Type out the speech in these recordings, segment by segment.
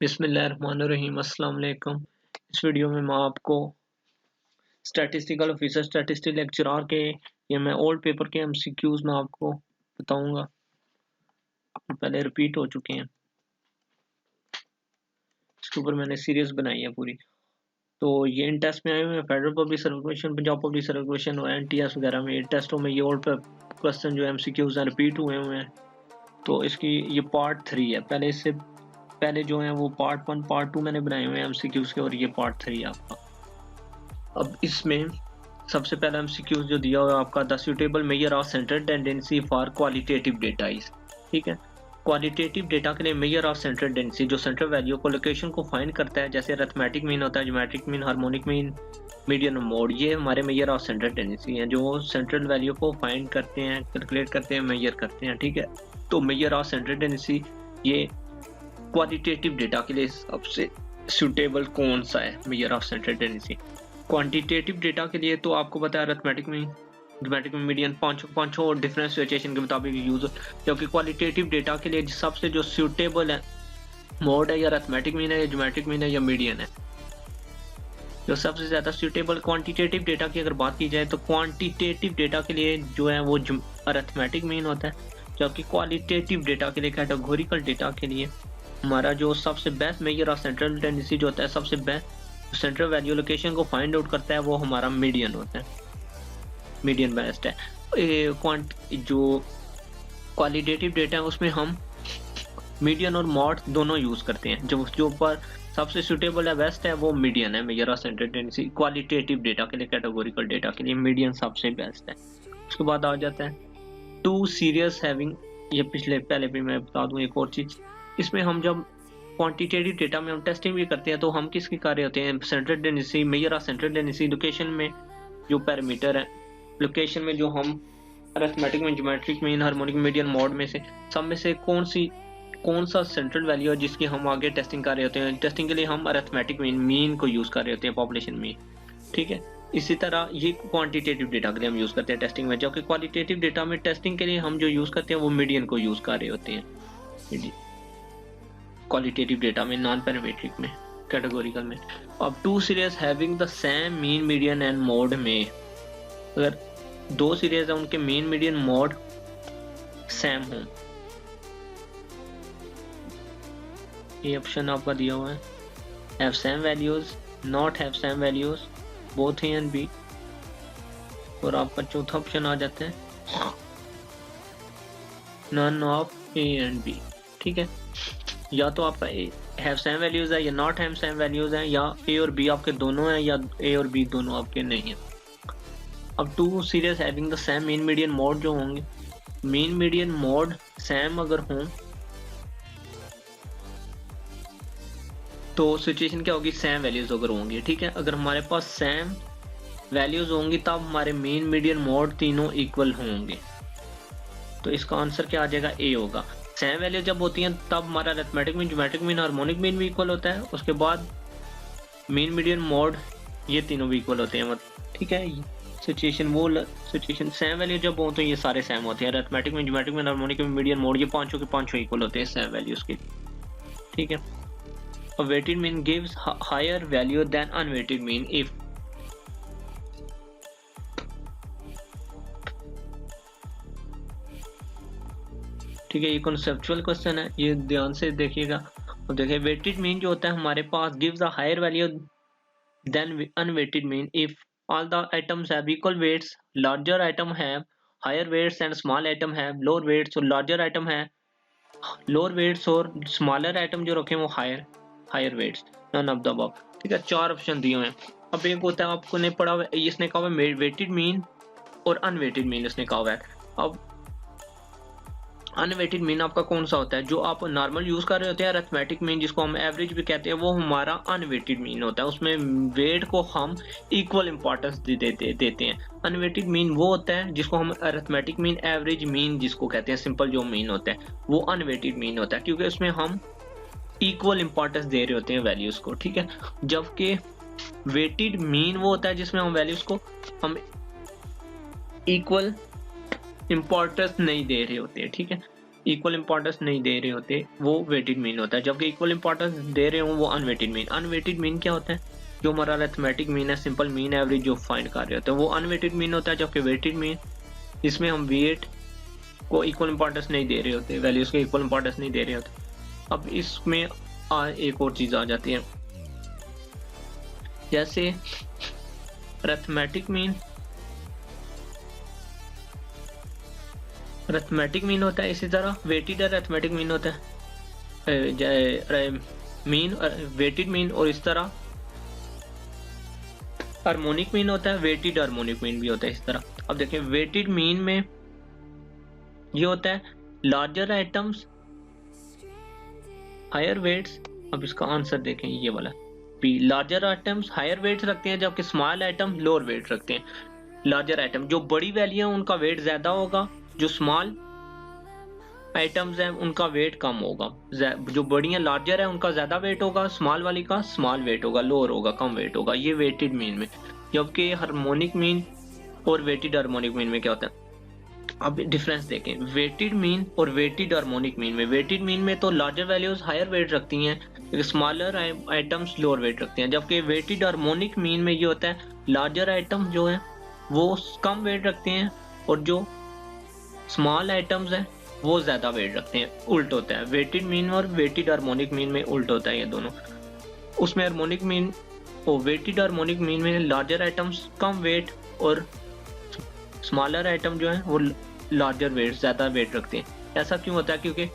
बिस्मिल्लाहिर्रहमानिर्रहीम अस्सलाम वालेकुम। इस वीडियो में मैं आपको स्टैटिस्टिकल ऑफिसर स्टैटिस्टिक लेक्चरर के ये मैं ओल्ड पेपर के एमसीक्यूज में आपको बताऊंगा। पहले रिपीट हो चुके हैं, इसके ऊपर मैंने सीरीज बनाई है पूरी। तो ये इन टेस्ट में आए हुए हैं, federal public service commission, Punjab public service commission और एनटीएस वगैरह में। ये टेस्टों में ये ओल्ड क्वेश्चन जो एमसीक्यूज हैं रिपीट हुए हैं। तो इसकी ये पार्ट 3 है। इससे पहले जो है वो पार्ट 1 पार्ट 2 मैंने बनाए हुए हैं एमसीक्यूज के, और ये पार्ट 3 है आपका। अब इसमें सबसे पहला एमसीक्यूज जो दिया हुआ है आपका, the suitable measure of central tendency for qualitative data is. ठीक है, क्वालिटेटिव डेटा के लिए मेजर ऑफ सेंट्रल टेंडेंसी जो सेंट्रल वैल्यू को लोकेशन को फाइंड करता है, जैसे अरिथमेटिक मीन होता है, geometric mean, harmonic mean, median और मोड, ये हमारे मेजर ऑफ सेंट्रल टेंडेंसी हैं जो सेंट्रल वैल्यू को फाइंड करते हैं, कैलकुलेट करते हैं, मेजर करते हैं। ठीक है, तो मेजर ऑफ सेंट्रल टेंडेंसी ये क्वालिटेटिव डेटा के लिए सबसे सूटेबल कौन सा है measure of central tendency. Quantitative data के लिए तो आपको पता है अरिथमेटिक में, ज्योमेट्रिक में, मीडियन, पांचों डिफरेंशिएशन के मुताबिक यूज, जबकि क्वालिटेटिव डेटा के लिए सबसे जो सूटेबल है मोड है या अरिथमेटिक मीन है या ज्योमेट्रिक मीन है या मीडियन है, जो सबसे ज्यादा सूटेबल। क्वांटिटेटिव डेटा की अगर बात की जाए तो क्वांटिटेटिव डेटा के लिए जो है वो अरिथमेटिक मीन होता है, जबकि क्वालिटेटिव डेटा के लिए, कैटेगोरिकल डेटा के लिए हमारा जो सबसे best measure of central tendency जो होता है, सबसे बेस्ट सेंट्रल वैल्यू लोकेशन को फाइंड आउट करता है, वो हमारा मीडियन होता है, मीडियन बेस्ट है। जो क्वालिटेटिव डेटा है उसमें हम मीडियन और मॉड दोनों यूज करते हैं। जो पर सबसे सुटेबल है, बेस्ट है, वो मीडियन है measure of central tendency qualitative data के लिए। कैटेगोरिकल डेटा के लिए मीडियन सबसे बेस्ट है। उसके बाद आ जाता है टू सीरियस हैविंग, ये पहले भी मैं बता दूं एक और चीज, इसमें हम जब क्वांटिटेटिव डेटा में हम टेस्टिंग भी करते हैं तो हम किसके कार्य होते हैं, central tendency, measure of central tendency, location में जो पैरामीटर है, लोकेशन में जो हम अरिथमेटिक में, geometric mean, harmonic, median, mod में से सब में से कौन सा सेंट्रल वैल्यू है जिसकी हम आगे टेस्टिंग कर रहे होते हैं। टेस्टिंग के लिए हम अरिथमेटिक मीन को यूज कर रहे होते हैं, पॉपुलेशन मीन। ठीक है, इसी तरह ये क्वांटिटेटिव डेटा के लिए हम यूज करते हैं टेस्टिंग में, जबकि क्वालिटेटिव डेटा में टेस्टिंग के लिए हम जो यूज करते हैं वो मीडियन को यूज कर रहे होते हैं क्वालिटेटिव डेटा में, नॉन पैरामीट्रिक में, कैटेगोरिकल में। अब two series having the same mean, median and mode में, अगर दो सीरीज है उनके मीन, मीडियन, मोड सेम हो, ये ऑप्शन आपका दिया हुआ है, have same values, not have same values, both A and B, और आपका चौथा ऑप्शन आ जाता है none of A and B. ठीक है, या तो आपका हैव सेम वैल्यूज है या नॉट हैव सेम वैल्यूज है, या ए और बी आपके दोनों हैं या ए और बी दोनों आपके नहीं है। अब two series having the same mean, median, mode जो होंगे, मीन, मीडियन, मोड सेम अगर हों तो सिचुएशन क्या होगी, सेम वैल्यूज अगर होंगी। ठीक है, अगर हमारे पास सेम वैल्यूज होंगी तब हमारे मीन, मीडियन, मोड तीनों इक्वल होंगे, तो इसका आंसर क्या आ जाएगा, ए होगा। सेम वैल्यू जब होती हैं तब हमारा arithmetic mean, geometric mean, harmonic mean भी इक्वल होता है, उसके बाद मीन, मीडियन, मोड ये तीनों भी इक्वल होते हैं। ठीक है, सिचुएशन सेम वैल्यू जब हो तो ये सारे सेम होते हैं, arithmetic mean, geometric mean, harmonic mean, median, mode, ये पांचों के पांचों इक्वल होते हैं सेम वैल्यूज के। ठीक है, a weighted mean gives higher value than unweighted mean if ठीक है, ये कॉन्सेप्चुअल क्वेश्चन है, ये ध्यान से देखिएगा। अब देखिए, वेटेड मीन जो होता है हमारे पास gives a higher value than unweighted mean if all the items have equal weights, larger item have higher weights and small item have lower weights, और लार्जर आइटम है लोअर वेट्स और smaller item जो रखे हैं वो higher weights, none of the above. ठीक है, चार ऑप्शन दिए हुए हैं। अब एक होता है आपको नहीं पढ़ा हुआ, इसने कहा हुआ है वेटेड मीन और अनवेटेड मीन, इसने कहा हुआ है। अब अनवेटेड मीन आपका कौन सा होता है, जो आप नॉर्मल यूज कर रहे होते हैं, अरिथमेटिक मीन जिसको हम एवरेज भी कहते हैं, वो हमारा अनवेटेड मीन होता है, उसमें वेट को हम इक्वल इंपॉर्टेंस देते हैं। अनवेटेड मीन वो होता है जिसको हम अरिथमेटिक मीन, एवरेज मीन जिसको कहते हैं, सिंपल जो मीन होता है वो अनवेटेड मीन होता है, क्योंकि उसमें हम इक्वल इंपॉर्टेंस दे रहे होते हैं वैल्यूज को। ठीक है, जबकि वेटेड मीन वो होता है जिसमें हम वैल्यूज को हम इक्वल इंपॉर्टेंस नहीं दे रहे होते हैं। ठीक है, इक्वल इंपॉर्टेंस नहीं दे रहे होते वो वेटेड मीन होता है, जबकि इक्वल इंपॉर्टेंस दे रहे हो वो अनवेटेड मीन। अनवेटेड मीन क्या होता है? जो हमारा अरिथमेटिक मीन है, सिंपल मीन एवरेज जो फाइंड कर रहे होते हैं वो अनवेटेड मीन होता है, जबकि वेटेड मीन इसमें हम वेट को इक्वल इंपॉर्टेंस नहीं दे रहे होते, वैल्यूज को इक्वल इंपॉर्टेंस नहीं दे रहे होते। अब इसमें एक और चीज आ जाती है, जैसे अरिथमेटिक मीन होता है, इसी तरह वेटेड अरिथमेटिक मीन होता है, मीन वेटेड मीन, और इस तरह हार्मोनिक मीन होता है, वेटेड हार्मोनिक मीन भी होता है इस तरह। अब देखें वेटेड मीन में ये होता है लार्जर आइटम्स हायर वेट्स। अब इसका आंसर देखें ये वाला P, larger items higher weights रखते हैं जबकि स्मॉल आइटम लोअर वेट रखते हैं। लार्जर आइटम जो बड़ी वैल्यू है उनका वेट ज्यादा होगा, जो स्मॉल आइटम्स हैं उनका वेट कम होगा। जो बड़ी हैं लार्जर है उनका ज्यादा वेट होगा, स्मॉल वाली का स्मॉल वेट होगा, लोअर होगा, कम वेट होगा। ये वेटेड मीन में। जबकि हार्मोनिक मीन और वेटेड हार्मोनिक मीन में क्या होता है, अब डिफरेंस देखें वेटेड मीन और वेटेड हार्मोनिक मीन में। वेटेड मीन में तो लार्जर वैल्यूज हायर वेट रखती हैं, स्मॉलर आइटम्स लोअर वेट रखते हैं। जबकि वेटेड हार्मोनिक मीन में ये होता है लार्जर आइटम जो है वो कम वेट रखते हैं और जो स्मॉल आइटम्स हैं वो ज्यादा वेट रखते हैं। उल्ट होता है वेटेड मीन और वेटेड हार्मोनिक मीन में, उल्ट होता है ये दोनों। उसमें हार्मोनिक मीन और वेटेड हार्मोनिक मीन में लार्जर आइटम्स कम वेट और स्मॉलर आइटम जो है वो लार्जर वेट ज्यादा वेट रखते हैं। ऐसा क्यों होता है? क्योंकि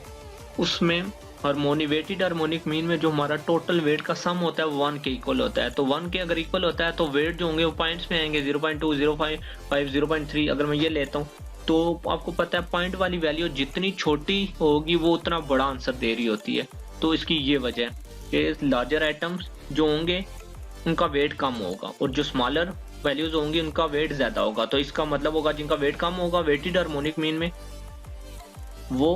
उसमें वेटेड हार्मोनिक मीन में जो हमारा टोटल वेट का सम होता है वो 1 के इक्वल होता है। तो 1 के अगर इक्वल होता है तो वेट जो होंगे वो पॉइंट्स में आएंगे, 0.2, 0.5, 0.3। अगर मैं ये लेता हूँ तो आपको पता है पॉइंट वाली वैल्यू जितनी छोटी होगी वो उतना बड़ा आंसर दे रही होती है। तो इसकी ये वजह है कि लार्जर आइटम्स जो होंगे उनका वेट कम होगा और जो स्मॉलर वैल्यूज होंगी उनका वेट ज्यादा होगा। तो इसका मतलब होगा जिनका वेट कम होगा वेटेड हार्मोनिक मीन में वो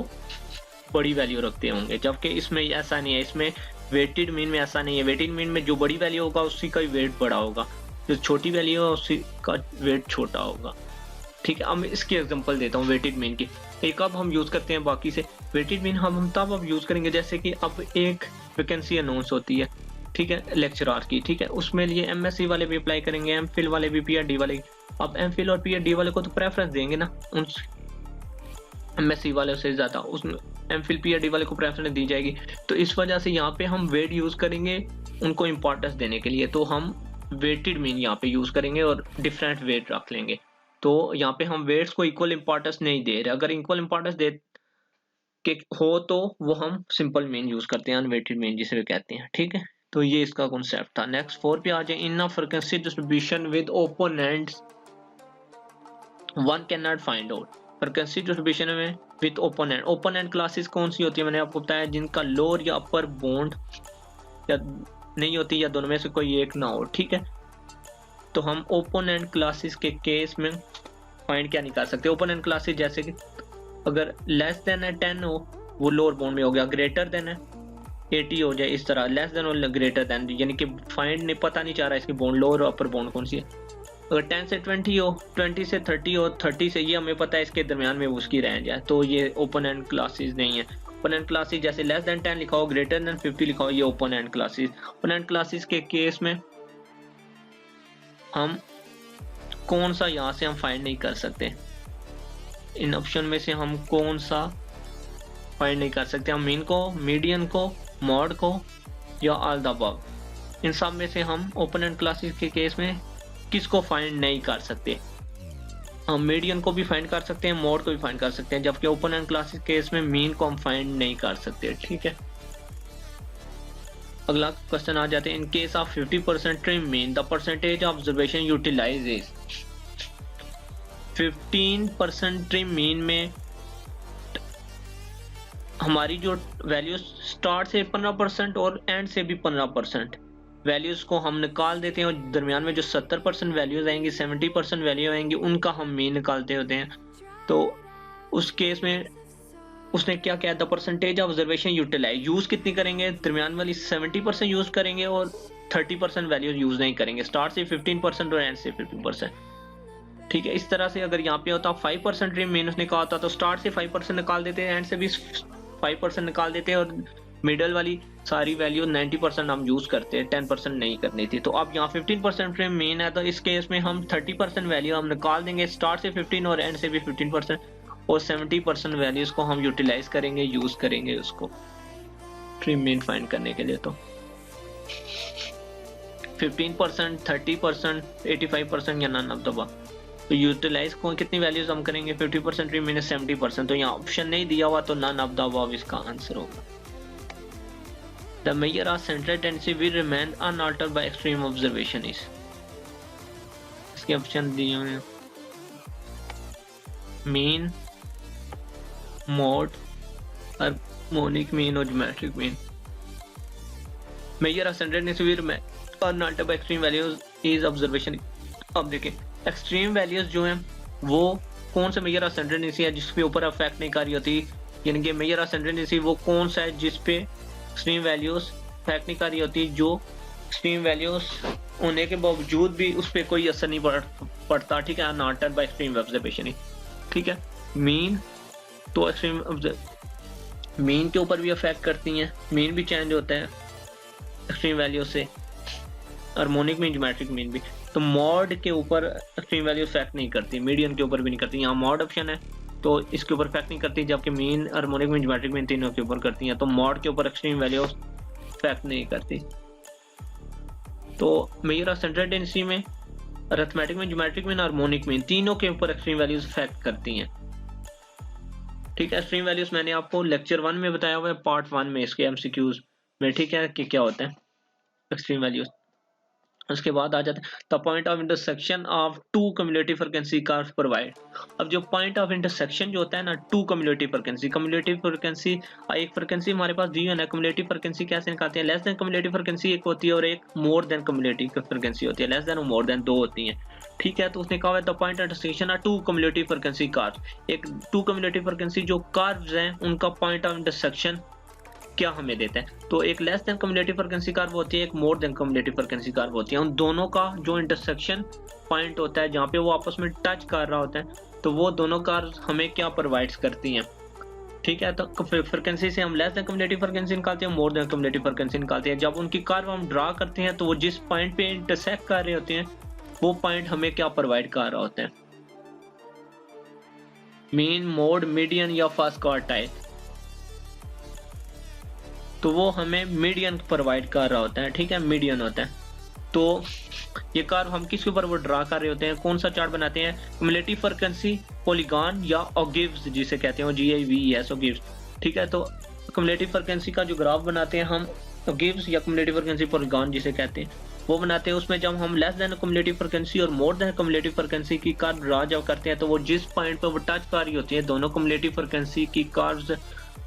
बड़ी वैल्यू रखते होंगे, जबकि इसमें ऐसा नहीं है। इसमें वेटेड मीन में ऐसा नहीं है। वेटेड मीन में जो बड़ी वैल्यू होगा उसी का वेट बड़ा होगा, जो छोटी वैल्यू है उसी का वेट छोटा होगा। ठीक है, अब इसकी एग्जांपल देता हूँ वेटेड मीन की। एक अब हम यूज करते हैं बाकी से वेटेड मीन हम तब अब यूज करेंगे जैसे कि अब एक वैकेंसी अनाउंस होती है, ठीक है, लेक्चरर की। ठीक है, उसमें लिए एमएससी वाले भी अप्लाई करेंगे, एमफिल वाले भी, पीएचडी वाले। अब एमफिल और पीएचडी वाले को तो प्रेफरेंस देंगे ना उन एमएससी वाले से ज्यादा, उसमें एमफिल पीएचडी वाले को प्रेफरेंस दी जाएगी। तो इस वजह से यहाँ पे हम वेट यूज करेंगे उनको इंपॉर्टेंस देने के लिए। तो हम वेटेड मीन यहाँ पे यूज करेंगे और डिफरेंट वेट रख लेंगे। तो यहाँ पे हम वेट्स को इक्वल इंपॉर्टेंस नहीं दे रहे। अगर इक्वल इंपॉर्टेंस दे के हो तो वो हम सिंपल मीन यूज करते हैं, अनवेटेड मीन जिसे भी कहते हैं। ठीक है, तो ये इसका कॉन्सेप्ट था। नेक्स्ट 4 पे आ जाए। In a frequency distribution with opponents one can not find out. Frequency distribution में विद ओपोनेंट, ओपोनेंट क्लासेस कौन सी होती है? मैंने आपको बताया जिनका लोअर या अपर बॉन्ड या नहीं होती या दोनों में से कोई एक ना हो। ठीक है, तो हम ओपोनेंट क्लासेस के केस में फाइंड क्या नहीं कर सकते। ओपोनेंट क्लासेस जैसे कि अगर लेस देन है 10 हो वो लोअर बॉन्ड में हो गया, ग्रेटर देन है 80 हो जाए इस तरह, लेस देन और ग्रेटर देन, यानी कि फाइंड नहीं, पता नहीं चाह रहा इसकी बॉन्ड लोअर और अपर बॉन्ड कौन सी है। अगर 10 से 20 हो, 20 से 30 हो, 30 से ये हमें पता है इसके दरमियान में उसकी रेंज है, तो ये ओपन एंड क्लासेस नहीं है। ओपन एंड क्लासेस जैसे लेस देन 10 लिखा हो, ग्रेटर देन 50 लिखा हो, ये open and classes. Open and classes के केस में हम कौन सा यहाँ से हम फाइंड नहीं कर सकते, इन ऑप्शन में से हम कौन सा फाइंड नहीं कर सकते? हम मीन को, मीडियन को, मॉड को या ऑल द अबव, इन सब में से हम ओपन एंड क्लासेस के केस में किसको फाइंड नहीं कर सकते? हम मीडियन को भी फाइंड कर सकते हैं, मॉड को भी फाइंड कर सकते हैं, जबकि ओपन एंड क्लासेस केस में मीन को हम फाइंड नहीं कर सकते। ठीक है, अगला क्वेश्चन आ जाते हैं। In case of 50% trim mean the percentage of observation utilise is. 15% trim mean में हमारी जो वैल्यू स्टार्ट से 15% और एंड से भी 15% वैल्यूज को हम निकाल देते हैं और दरमियान में जो 70% वैल्यूज आएंगी, 70% वैल्यू आएंगी, उनका हम मीन निकालते होते हैं। तो उस केस में उसने क्या किया, the percentage of observation utilise, use कितनी करेंगे? दरमियान वाली 70% यूज करेंगे और 30% वैल्यू यूज नहीं करेंगे, स्टार्ट से 15% और एंड से 50%। ठीक है। इस तरह से अगर यहाँ पे होता 5% ट्रिम मीन उसने कहा होता तो स्टार्ट से 5% निकाल देते हैं, एंड से भी 5% निकाल देते हैं, और मिडल वाली सारी वैल्यू 90% हम यूज करते हैं, 10% नहीं करनी थी। तो अब यहाँ 15% ट्रिम मीन है, तो इस केस में हम 30% वैल्यू हम निकाल देंगे, स्टार्ट से 15 और एंड से भी 15%, और 70% वैल्यूज को हम यूटिलाइज करेंगे, यूज करेंगे उसको ट्रिम मीन फाइंड करने के लिए। तो 15%, 30%, 85% या नन ऑफ द अबव। तो यूटिलाइज को कितनी वैल्यूज हम करेंगे, 50% ट्रिम मीन 70%। तो यहाँ ऑप्शन नहीं दिया हुआ, तो नन ऑफ द अबव इसका आंसर होगा। The measure of central tendency will remain unaltered by extreme observation is। इसके ऑप्शन दिए हुए हैं मीन, मोड, हार्मोनिक मीन और geometric mean. measure of central tendency will remain unaltered by extreme values is observation। अब देखिए extreme values जो हैं वो कौन सा मेजर ऑफ सेंट्रल टेंडेंसी है जिसके ऊपर अफेक्ट नहीं कर रही होती, यानी कि मेजर ऑफ सेंट्रल टेंडेंसी वो कौन सा है जिस पे एक्सट्रीम वैल्यूज अफेक्ट नहीं कर रही होती, जो एक्सट्रीम वैल्यूज होने के बावजूद भी उस पर कोई असर नहीं पड़ता। ठीक है, अनअल्टर्ड बाय एक्सट्रीम ऑब्जर्वेशन ही। ठीक है, मीन तो एक्सट्रीम मीन के ऊपर भी अफेक्ट करती हैं, मीन भी चेंज होता है एक्सट्रीम वैल्यू से, हार्मोनिक मीन, ज्योमेट्रिक मीन भी। तो मॉड के ऊपर एक्सट्रीम वैल्यू अफेक्ट नहीं करती, मीडियन के ऊपर भी नहीं करती। यहाँ मॉड ऑप्शन है तो इसके ऊपर अफेक्ट नहीं करती, जबकि mean, harmonic mean, geometric mean तीनों के ऊपर करती हैं। तो मॉड के ऊपर एक्सट्रीम वैल्यू अफेक्ट नहीं करती। तो मेजर ऑफ सेंट्रल टेंडेंसी में arithmetic mean, geometric mean, harmonic mean तीनों के ऊपर एक्सट्रीम वैल्यूज अफेक्ट करती हैं। ठीक है, एक्सट्रीम वैल्यूज मैंने आपको लेक्चर 1 में बताया हुआ है, पार्ट 1 में इसके एमसीक्यूज में। ठीक है, कि क्या होता है एक्सट्रीम वैल्यूज। उसके बाद आ जाते हैं the point of intersection of two cumulative frequency curves provide. अब जो पॉइंट ऑफ इंटरसेक्शन जो होता है ना टू कम्युलेटिव फ्रीक्वेंसी, एक फ्रीक्वेंसी हमारे पास दी है, कम्युलेटिव फ्रीक्वेंसी कैसे निकालते हैं, लेस देन कम्युलेटिव फ्रीक्वेंसी एक होती है और एक मोर देन कम्युलेटिव फ्रीक्वेंसी होती है, लेस देन और मोर देन दो होती हैं। ठीक है, तो उसने कहा है the point of intersection of two cumulative frequency curves. एक टू कम्युलेटिव फ्रीक्वेंसी जो कर्व्स हैं उनका पॉइंट ऑफ इंटरसेक्शन क्या हमें देता है। तो एक less than cumulative frequency curve होती है, एक more than cumulative frequency curve होती है। उन दोनों का जो इंटरसेक्शन पॉइंट होता है जहाँ पे वो आपस में टच कर रहा होता है, तो वो दोनों कर्व हमें क्या प्रोवाइड करती हैं। ठीक है, तो फ्रीक्वेंसी से हम लेस देन कम्युलेटिव फ्रीक्वेंसी निकालते हैं, मोर देन कम्युलेटिव फ्रीक्वेंसी निकालते हैं। जब उनकी कर्व हम ड्रा करते हैं तो वो जिस पॉइंट पे इंटरसेक्ट कर रहे होते हैं वो पॉइंट हमें क्या प्रोवाइड कर रहा होता है, मीन, मोड, मीडियन या फर्स्ट क्वार्टाइल। तो वो हमें मीडियन प्रोवाइड कर रहा होता है। ठीक है, मीडियन होता है। तो ये कर्व हम किसके ऊपर वो ड्रा कर रहे होते हैं, कौन सा चार्ट बनाते हैं, कम्युलेटिव फ्रीक्वेंसी पॉलीगॉन या ऑगिव्स जिसे कहते हैं, GIVES ऑगिव्स। ठीक है, तो कम्युलेटिव फ्रीक्वेंसी का जो ग्राफ बनाते हैं हम ऑगिव्स या कम्युलेटिव फ्रीक्वेंसी पॉलीगॉन जिसे कहते हैं वो बनाते हैं। उसमें जब हम लेस देन कम्युलेटिव फ्रीक्वेंसी और मोर देन कम्युलेटिव फ्रीक्वेंसी की कर्व ड्रा जब करते हैं तो वो जिस पॉइंट पर वो टच कर रही होती है दोनों कम्युलेटिव फ्रीक्वेंसी की कर्व्स,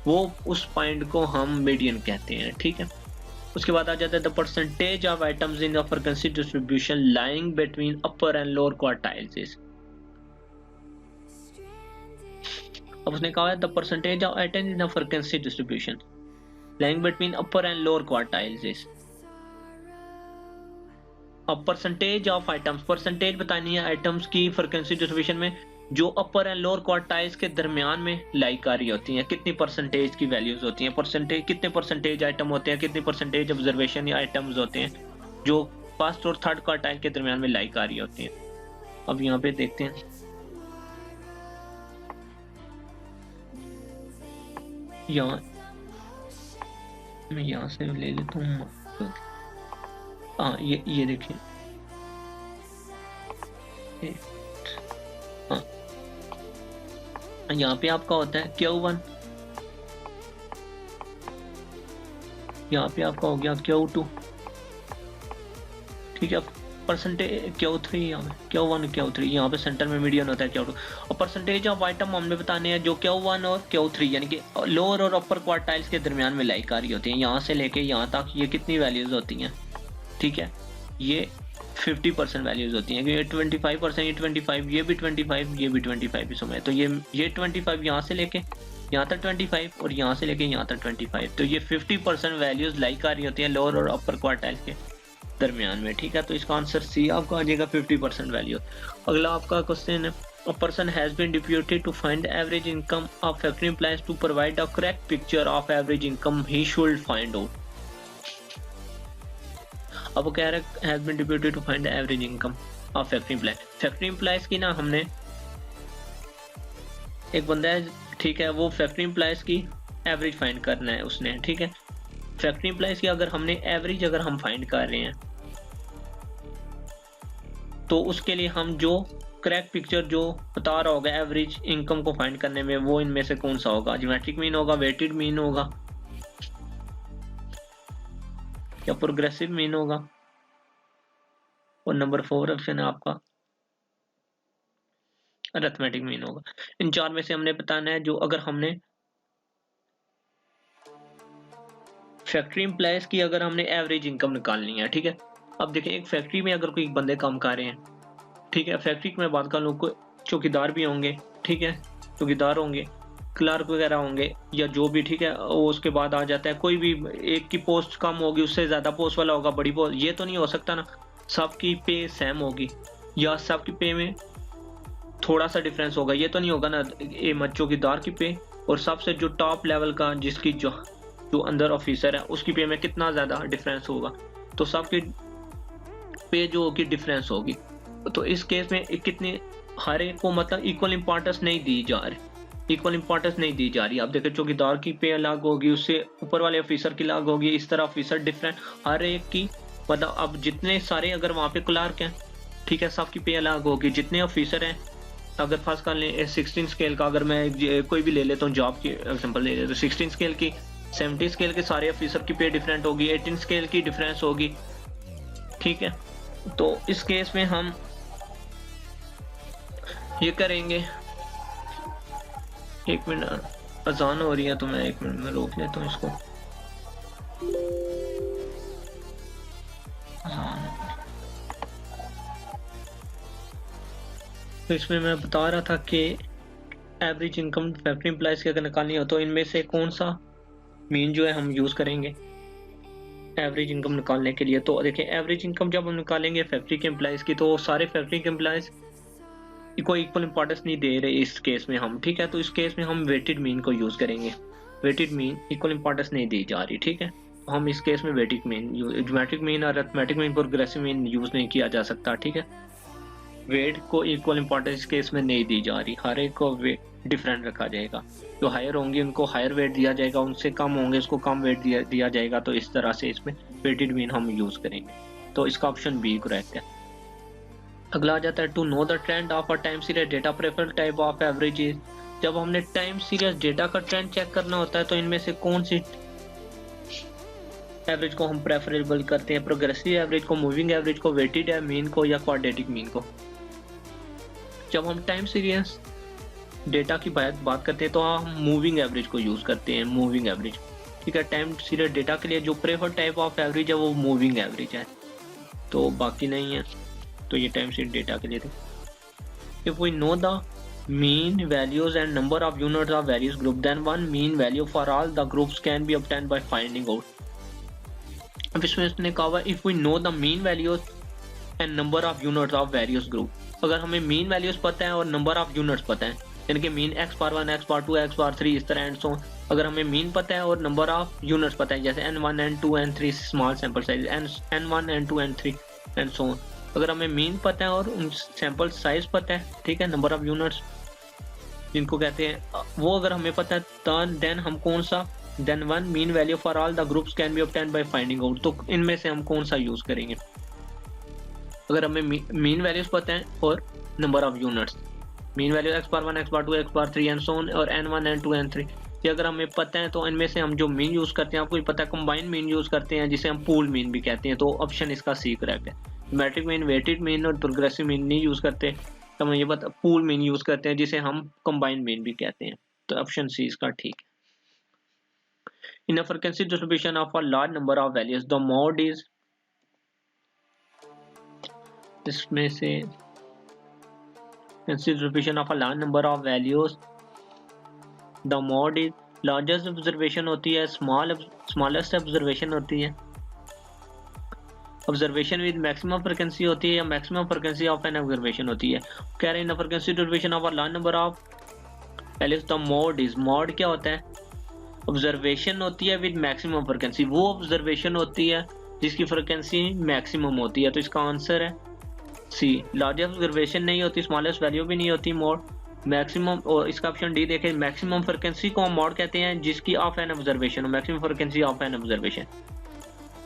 वो उस पॉइंट को हम मीडियन कहते हैं। ठीक है, उसके बाद आ जाता है the percentage of items in the frequency distribution lying between upper and lower quartiles. अब उसने कहा है the percentage of items in the frequency distribution lying between upper and lower quartiles. अब परसेंटेज ऑफ आइटम्स, परसेंटेज बतानी है items की frequency distribution में जो अपर एंड लोअर क्वार्टाइल्स के दरमियान में लाई कर रही होती हैं। कितनी परसेंटेज की वैल्यूज होती हैं, परसेंटेज कितने परसेंटेज आइटम होते हैं, कितनी परसेंटेज ऑब्जर्वेशन या आइटम्स होते हैं जो फर्स्ट और थर्ड क्वार्टाइल के दरमियान में लाई कर रही होती हैं। अब यहाँ पे देखते हैं, यहाँ मैं यहाँ से ले लेता हूँ। हाँ, ये देखिए, हाँ यहाँ पे आपका होता है Q1, यहाँ पे आपका हो गया Q2। ठीक है, परसेंटेज Q3, यहाँ Q1 Q3, यहाँ पे सेंटर में मीडियन होता है Q2। और परसेंटेज ऑफ आइटम हमने बताने हैं जो Q1 और Q3 यानी कि लोअर और अपर क्वार्टाइल्स के दरमियान में लाई कर रही होती हैं। यहाँ से लेके यहाँ तक ये कितनी वैल्यूज होती हैं। ठीक है, ये 50% वैल्यूज होती हैं, ये 25%, ये 25, ये भी 25, ये भी 25 इस समय। तो ये 25 यहाँ से लेके यहाँ तक 25 और यहाँ से लेके यहाँ तक 25। तो ये 50% वैल्यूज लाई कर रही होती हैं लोअर और अपर क्वार्टाइल के। दरमियान में, ठीक है। तो इसका आंसर सी आपका आ जाएगा 50% वैल्यू। अगला आपका क्वेश्चन है, a person has been deputed to find average income of factory employees to provide a correct picture of average income he should find out. अब वो कह रहा है has been deputed to find the average income of factory employ. Factory employees की ना हमने एक बंदा है, ठीक है, वो फैक्ट्री एम्प्लॉइज की एवरेज फाइंड करना है उसने, ठीक है। फैक्ट्री एम्प्लॉइज की अगर हमने एवरेज अगर हम फाइंड कर रहे हैं तो उसके लिए हम जो करेक्ट पिक्चर जो बता रहा होगा एवरेज इनकम को फाइंड करने में, वो इनमें से कौन सा होगा? ज्योमेट्रिक मीन होगा, वेटेड मीन होगा या प्रोग्रेसिव मीन होगा? और नंबर 4 ऑप्शन है आपका अरिथमेटिक मीन होगा। इन चार में से हमने बताना है जो अगर हमने फैक्ट्री एम्प्लॉयज की अगर हमने एवरेज इनकम निकालनी है, ठीक है। अब देखें एक फैक्ट्री में अगर कोई बंदे काम कर रहे हैं, ठीक है, फैक्ट्री की मैं बात कर लूँ, चौकीदार भी होंगे, ठीक है, चौकीदार होंगे, क्लर्क वगैरह होंगे या जो भी, ठीक है। वो उसके बाद आ जाता है कोई भी एक की पोस्ट कम होगी उससे ज़्यादा पोस्ट वाला होगा, बड़ी पोस्ट, ये तो नहीं हो सकता ना सबकी पे सेम होगी या सबकी पे में थोड़ा सा डिफरेंस होगा, ये तो नहीं होगा ना। ये चौकीदार की पे और सबसे जो टॉप लेवल का जिसकी जो अंदर ऑफिसर है उसकी पे में कितना ज़्यादा डिफरेंस होगा, तो सबकी पे जो होगी डिफरेंस होगी। तो इस केस में कितनी हर एक को मतलब इक्वल इंपॉर्टेंस नहीं दी जा रही, इक्वल इंपॉर्टेंस नहीं दी जा रही। आप देखें चौकीदार की पे अलग होगी, उससे ऊपर वाले ऑफिसर की अलग होगी, इस तरह ऑफिसर डिफरेंट हर एक की, मतलब अब जितने सारे अगर वहाँ पे क्लर्क हैं, ठीक है, सबकी पे अलग होगी। जितने ऑफिसर हैं अगर फर्स्ट कर लें 16 स्केल का, अगर मैं कोई भी ले लेता हूँ जॉब की एग्जांपल ले लेते, 16 स्केल की 70 स्केल के सारे ऑफिसर की पे डिफरेंट होगी, 18 स्केल की डिफरेंस होगी, ठीक है। तो इस केस में हम ये करेंगे, एक मिनट अजान हो रही है तो मैं 1 मिनट में रोक लेता हूँ इसको। तो इसमें मैं बता रहा था कि एवरेज इनकम फैक्ट्री एम्प्लॉइज की अगर निकालनी हो तो इनमें से कौन सा मीन जो है हम यूज करेंगे एवरेज इनकम निकालने के लिए। तो देखिए एवरेज इनकम जब हम निकालेंगे फैक्ट्री के एम्प्लॉइज की, तो सारे फैक्ट्री के एम्प्लॉइज को इक्वल इंपॉर्टेंस नहीं दे रहे इस केस में हम, ठीक है। तो इस केस में हम वेटेड मीन को यूज करेंगे। वेटेड मीन इक्वल इंपॉर्टेंस नहीं दी जा रही, ठीक है। तो हम इस केस में वेटेड मीन, ज्योमेट्रिक मीन और arithmetic mean, progressive mean use नहीं किया जा सकता, ठीक है। वेट को इक्वल इंपॉर्टेंस केस में नहीं दी जा रही, हर एक को वेट डिफरेंट रखा जाएगा। जो हायर होंगे उनको हायर वेट दिया जाएगा, उनसे कम होंगे उसको कम वेट दिया जाएगा। तो इस तरह से इसमें वेटेड मीन हम यूज करेंगे। तो इसका ऑप्शन बी करेक्ट है। अगला आ जाता है to know the trend of a time series data prefer type of averages. जब हमने टाइम सीरीज डेटा का ट्रेंड चेक करना होता है तो इनमें से कौन सी एवरेज को हम प्रेफरेबल करते हैं? प्रोग्रेसिव एवरेज को, मूविंग एवरेज को, वेटेड मीन को या क्वाड्रेटिक मीन को? जब हम टाइम सीरीज डेटा की बात करते हैं तो हम मूविंग एवरेज को यूज करते हैं, मूविंग एवरेज, ठीक है। टाइम सीरीज डेटा के लिए जो प्रेफर टाइप ऑफ एवरेज है वो मूविंग एवरेज है, तो बाकी नहीं है। तो ये टाइम सीरीज डेटा के लिए थे। If we know the mean values and number of units of various group, then one mean value for all the groups can be obtained by finding out. अब इसमें इसने कहा if we know the mean values and number of units of various group, अगर हमें mean values पता है और number of units पता है, यानी कि mean x bar 1, x bar 2, x bar 3 इस तरह एंड सो, अगर हमें mean पता है और number of units पता है जैसे n1 n2 n3 small sample size, n1 n2 n3 and so, अगर हमें मीन पता है और उन सैंपल साइज पता है, ठीक है, नंबर ऑफ यूनिट्स जिनको कहते हैं, वो अगर हमें पता है तो देन हम कौन सा, then one mean value for all the groups can be obtained by finding out. तो इनमें से हम कौन सा यूज करेंगे? अगर हमें मीन वैल्यूज पता है और number of units, mean value x bar 1, x bar 2, x bar 3 and so on, और n1 n2 n3, ये अगर हमें पता है तो इनमें से हम जो मीन यूज करते हैं, आपको पता है कंबाइंड मीन यूज करते हैं जिसे हम पूल मीन भी कहते हैं। तो ऑप्शन इसका सी करेक्ट है। मैट्रिक मीन, वेटेड मीन और प्रोग्रेसिव मीन नहीं यूज करते, तो हम ये बता पूल मीन यूज करते हैं जिसे हम कंबाइंड मीन भी कहते हैं। तो ऑप्शन सी इसका ठीक है। In a frequency distribution of a large number of values the mode is, इसमें से distribution of a large number of values, the mode is largest observation होती है, smallest observation होती है, ऑब्जर्वेशन विद मैक्सिमम फ्रीक्वेंसी होती है या maximum frequency of an observation होती है। कह रहे हैं the frequency duration of a large number of पहले द मोड इज, मोड क्या होता है, ऑब्जर्वेशन होती है विद मैक्सिमम फ्रीक्वेंसी, वो ऑब्जर्वेशन होती है जिसकी फ्रीक्वेंसी मैक्सिमम होती है। तो इसका आंसर है सी, लार्जेस्ट ऑब्जर्वेशन नहीं होती, स्मॉलेस्ट वैल्यू भी नहीं होती मोड, मैक्सिमम। और इसका ऑप्शन डी देखें, मैक्सिमम फ्रीक्वेंसी को हम मोड कहते हैं जिसकी ऑफ एन ऑब्जर्वेशन हो, maximum frequency of an observation,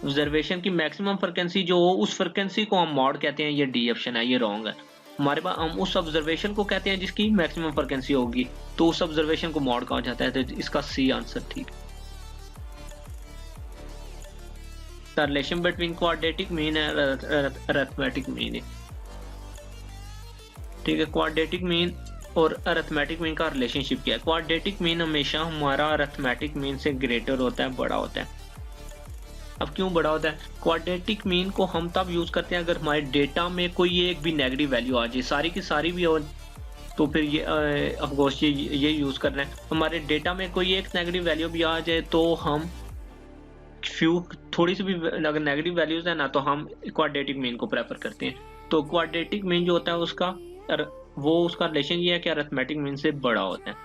observation की मैक्सिमम फ्रीक्वेंसी जो हो उस फ्रीक्वेंसी को हम मोड कहते हैं। ये डी ऑप्शन है, ये रॉन्ग है। हमारे पास हम उस ऑब्जर्वेशन को कहते हैं जिसकी मैक्सिमम फ्रीक्वेंसी होगी, तो उस ऑब्जर्वेशन को मोड कहा जाता है। तो इसका सी आंसर ठीक है। Relation between quadratic mean and arithmetic mean है, ठीक है। क्वाड्रेटिक मीन और अरिथमेटिक मीन का रिलेशनशिप क्या है? क्वाड्रेटिक मीन हमेशा हमारा अरिथमेटिक मीन से ग्रेटर होता है, बड़ा होता है। अब क्यों बड़ा होता है? क्वाड्रेटिक मीन को हम तब यूज करते हैं अगर हमारे डेटा में कोई एक भी नेगेटिव वैल्यू आ जाए, सारी की सारी भी हो, तो फिर ये ऑफकोर्स ये यूज कर रहे हैं। हमारे डेटा में कोई एक नेगेटिव वैल्यू भी आ जाए तो हम फ्यू थोड़ी सी भी अगर नेगेटिव वैल्यूज है ना, तो हम क्वाड्रेटिक मीन को प्रेफर करते हैं। तो क्वाड्रेटिक मीन जो होता है उसका रिलेशन ये है कि अरिथमेटिक मीन से बड़ा होता है।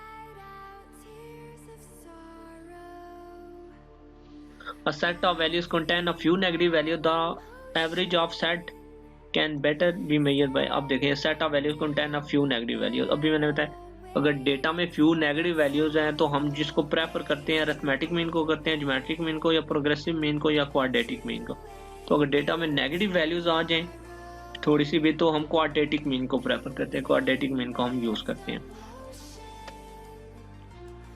A set of values contain a few negative values. The average of set can better be measured by, अब देखिए set of values contain a few negative values। अभी मैंने बताया अगर डेटा में few negative values हैं तो हम जिसको प्रेफर करते हैं अरिथमेटिक मीन को करते हैं, ज्योमेट्रिक मीन को या प्रोग्रेसिव मीन को या क्वाड्रेटिक मीन को। तो अगर डेटा में नेगेटिव वैल्यूज आ जाएं थोड़ी सी भी तो हम क्वाड्रेटिक मीन को प्रेफर करते हैं, क्वाड्रेटिक मीन को हम यूज करते हैं।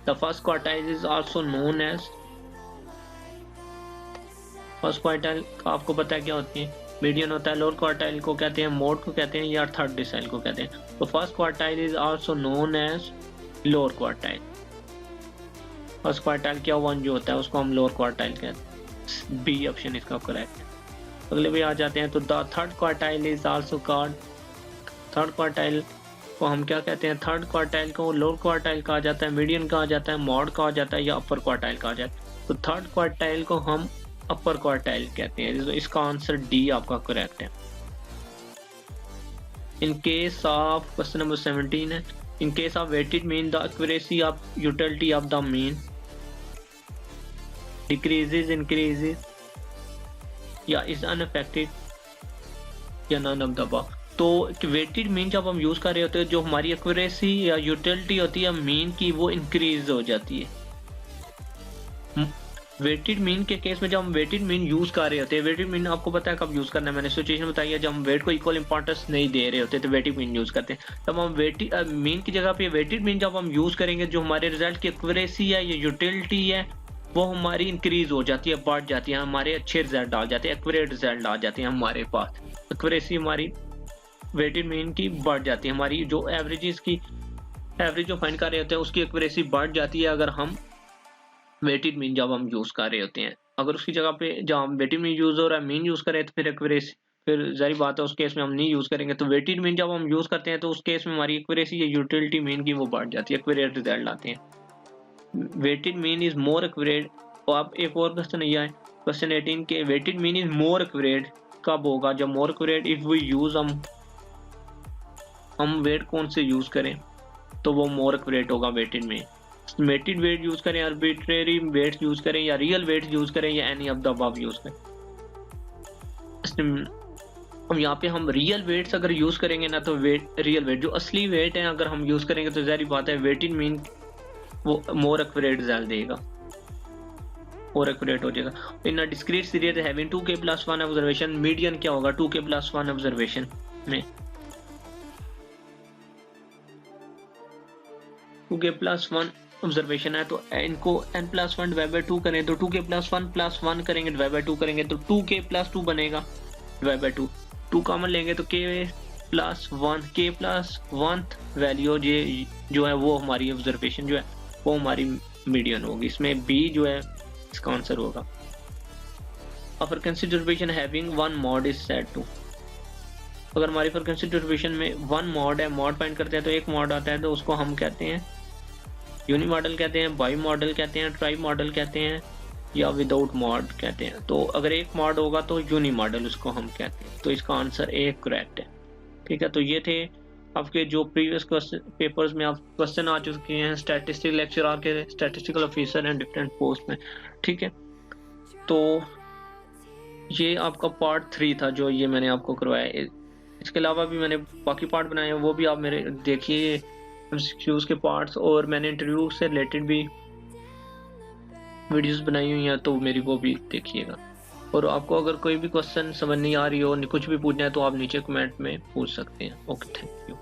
The first quartile is also known as, first quartile आपको पता है क्या होती है? मीडियन होता है। लोअर क्वार्टाइल को कहते हैं मोड को कहते हैं या थर्ड डिसाइल को कहते हैं। तो first quartile is also known as lower quartile. First quartile क्या वन जो होता है उसको हम लोअर क्वार्टाइल कहते हैं। बी ऑप्शन इसका करेक्ट। अगले भी आ जाते हैं। तो the third quartile is also called, third quartile को हम क्या कहते हैं? थर्ड क्वार्टाइल को लोअर क्वार्टाइल कहा जाता है, मीडियन कहा जाता है, मॉड कहा जाता है या अपर क्वार्टाइल कहा जाता है। तो थर्ड क्वार्टाइल को हम अपर क्वार्टाइल कहते हैं। तो इसका आंसर डी आपका करेक्ट है। In case of question number 17 है, in case of weighted mean the accuracy of utility of the mean decreases, increases या इज अनअफेक्टेड या नन ऑफ द अबव। तो वेटेड मीन जब हम यूज कर रहे होते हैं जो हमारी एक्यूरेसी या यूटिलिटी होती है मीन की वो इंक्रीज हो जाती है। वेटेड मीन के केस में जब हम वेटेड मीन यूज कर रहे होते हैं, वेटेड मीन आपको पता है कब यूज करना है, मैंने सिचुएशन बताई है। जब हम वेट को इक्वल इंपॉर्टेंस नहीं दे रहे होते तो वेटेड मीन यूज करते हैं। तब हम वेटेड मीन की जगह पे वेटेड मीन जब हम यूज करेंगे जो हमारे रिजल्ट की एक्यूरेसी है या यूटिलिटी है वो हमारी इंक्रीज हो जाती है, बढ़ जाती है, हमारे अच्छे रिजल्ट आ जाते हैं, एक्यूरेट रिजल्ट आ जाते हैं हमारे पास। एक्यूरेसी हमारी वेटेड मीन की बढ़ जाती है, हमारी जो एवरेजेस की एवरेज जो फाइंड कर रहे होते हैं उसकी एक्यूरेसी बढ़ जाती है अगर हम वेटेड मीन जब हम यूज कर रहे होते हैं। अगर उसकी जगह पे जब हम वेटेड मीन यूज हो रहा है मीन यूज करें तो फिर एक्यूरेसी, फिर जारी बात है उस केस में हम नहीं यूज करेंगे। तो वेटेड मीन जब हम यूज करते हैं तो उस केस में हमारी एक्यूरेसी या यूटिलिटी मीन की वो बढ़ जाती है, एक्यूरेट रिजल्ट आते हैं। Weighted mean is more accurate. और अब एक और क्वेश्चन ये है क्वेश्चन 18 के weighted mean is more accurate कब होगा? जब more accurate if we use हम वेट कौन से यूज करें तो वो मोर एक्यूरेट होगा weighted mean. Estimated weight use करें, आर्बिट्रेरी वेट यूज करें या रियल वेट यूज करें या any of the above use करें। अब यहाँ पे हम रियल वेट्स अगर यूज करेंगे ना तो वेट रियल वेट जो असली वेट है अगर हम यूज करेंगे तो जाहिर बात है वेटेड मीन वो मोर एक्यूरेट रिजल्ट देगा, मोर एक्यूरेट हो जाएगा। In a discrete series having 2k+1 observation median क्या होगा 2k+1 ऑब्जर्वेशन में? 2k+1 ऑब्जर्वेशन है तो इनको n+1 डिवाइड बाय 2 करें तो 2k+1 करेंगे डिवाइड बाय 2 करेंगे तो 2k+2 बनेगा डिवाइड बाय 2। 2 कॉमन लेंगे तो k+1 वैल्यू जो है वो हमारी ऑब्जर्वेशन जो है वो हमारी मीडियन होगी। इसमें b जो है इसका आंसर होगा। Frequency distribution having 1 mode is said to, अगर हमारी फ्रीक्वेंसी डिस्ट्रीब्यूशन में 1 मॉड है, मॉड फाइंड करते हैं तो एक मॉड आता है तो उसको हम कहते हैं यूनी मॉडल कहते हैं, बाई मॉडल कहते हैं, ट्राई मॉडल कहते हैं या विदाउट मॉड कहते हैं। तो अगर एक मॉड होगा तो यूनी मॉडल उसको हम कहते हैं। तो इसका आंसर ए करेक्ट है। ठीक है, तो ये थे आपके जो प्रीवियस पेपर्स में आप क्वेश्चन आ चुके हैं स्टैटिस्टिकल लेक्चरर के, statistical officer and different post में। ठीक है, तो ये आपका पार्ट 3 था जो ये मैंने आपको करवाया। इसके अलावा भी मैंने बाकी पार्ट बनाए हैं, वो भी आप मेरे देखिए एमसीक्यूज के पार्ट्स, और मैंने इंटरव्यू से रिलेटेड भी वीडियोस बनाई हुई हैं, तो मेरी वो भी देखिएगा। और आपको अगर कोई भी क्वेश्चन समझ नहीं आ रही हो, कुछ भी पूछना है, तो आप नीचे कमेंट में पूछ सकते हैं। Okay, thank you.